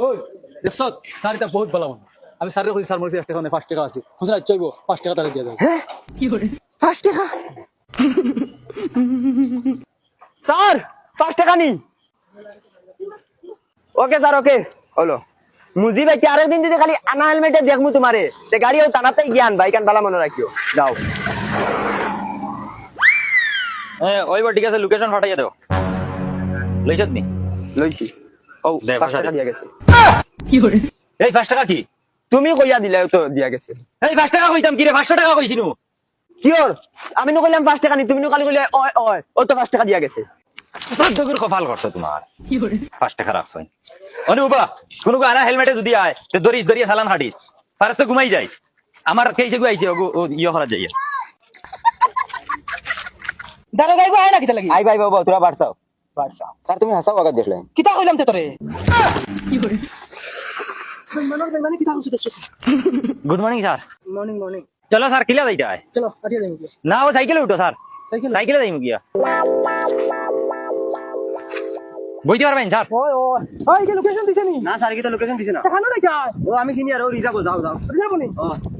ওই দেখছ স্যার এটা বহুত ভালো মানুষ আমি স্যারের কইছি স্যার মরে 1 টাকা না 5 টাকা আছে হুজুর চাইবো 5 টাকা তারে দিয়া দাও হ্যাঁ কি করে 5 টাকা স্যার 5 টাকা নি ওকে স্যার ওকে হলো মুজি ভাই কি আরেকদিন যদি খালি আনা হেলমেটে দেখমু তোমারে তে গাড়িও টানাতেই জ্ঞান ভাই কান বালা মনে রাখিও যাও ওইবার ঠিক আছে লোকেশন ফাটাইয়া দাও লইছত নি লইছি ও দে, 5 টাকা দিয়া গেছে কি করে এই 5 টাকা কি তুমি কইয়া দিলে তো দিয়া গেছে এই 5 টাকা কইতাম কি রে 500 টাকা কইছিনু কিওর আমি ন কইলাম 5 টাকা নি তুমি ন খালি কইলে ওই ওই ও তো 5 টাকা দিয়া গেছে সদ্যগুর কপাল করছো তোমার কি করে 5 টাকা রাখছো অনুবা কোন আনা হেলমেটে যদি আয় তে দরিস দরিয়া সালান হাডিস ফারস তো ঘুমাই যাইস আমার কেইছে গুয়াইছে ইয়া করা যাইয়া দাঁড়া গাইগো আয় না কিতা লাগি আই ভাই বাবা তোরা বাড়ছাও বাড়ছা স্যার তুমি হাসাও আগা দেখলে কিতা কইলাম তে তোরে কি করে মানে কিতা কইছিস দর্শক good morning sir morning morning চলো স্যার কিলা যাইতে হয় চলো আটিয়া যাই মুকি না ও সাইকেলে উঠো স্যার সাইকেলে যাইমু গিয়া বইতে পারবেন স্যার ওই ওই ওই কি লোকেশন দিছে নি না স্যার কি তো লোকেশন দিছে না দেখানো না কি ও আমি চিনি আর ও রিজার্ভ যাও যাও যাবো নি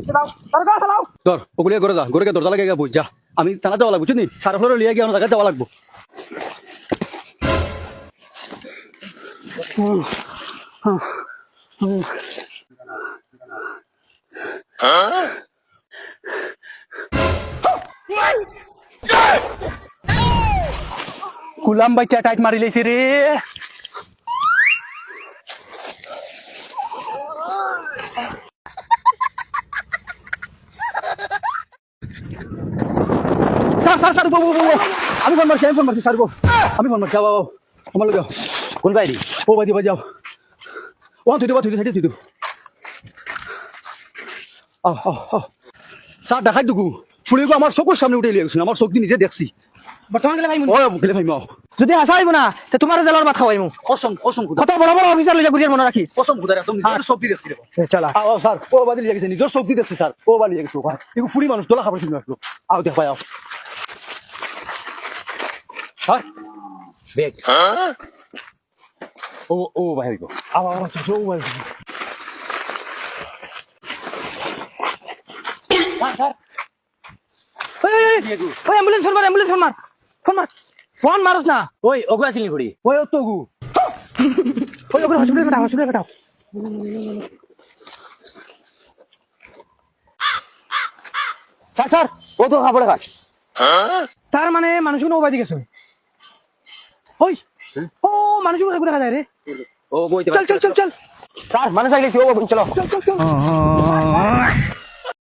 দাও তার গা চালাও ধর ওগুলিয়া করে যা ঘরে দরজা লাগে বুঝ যা আমি থানা যাওয়া লাগবো বুঝলি স্যার ফ্লোরে লিয়ে গিয়ে আমার জায়গায় যাওয়া লাগবো কুলাম বাইচা টাইট মারি লেছি রে স্যার স্যার স্যার আমি ফোন মারছি স্যার আমি ফোন মারছি যাও আমার লোক কোন বাইরি ও বাদি বাজাও ও তুই সাইডে তুই স্যার দেখাই দুগু ফুলিগো আমার চকুর সামনে উঠে লিয়ে গেছিল আমার চোখ দিয়ে নিজে দেখছি বর্তমান গেলে ভাই ও গেলে ভাই মাও যদি হাসাইব না তে তোমার জেলার ভাত খাওয়াইমু কসম কত বড় বড় অফিসার লইয়া গুড়িয়ার মনে রাখিস কসম খুদার একদম নিজের চোখ দিয়ে দেখছি চালা আও স্যার ও বাদি লিয়ে গেছে নিজের চোখ দিয়ে দেখছি স্যার ও বাদি লিয়ে গেছে এগু ফুলি মানুষ তোলা খাবার শুনে আসলো আও দেখ ভাই আও হয় বেগ ও ভাই গো আও ও ভাই স্যার ওই অ্যাম্বুলেন্স ফোন মার ফোন মারস না ওই ওগো আসিনি ঘুড়ি ওই তো গু ওই ওগুলো হসপিটালে পাঠাও স্যার ও তো খাবড়ে খাস তার মানে মানুষগুলো ওবাদি গেছে ওই ও মানুষগুলো ঘুরে খায় রে ও বইতে চল স্যার মানুষ আইলেছি ও চলো চল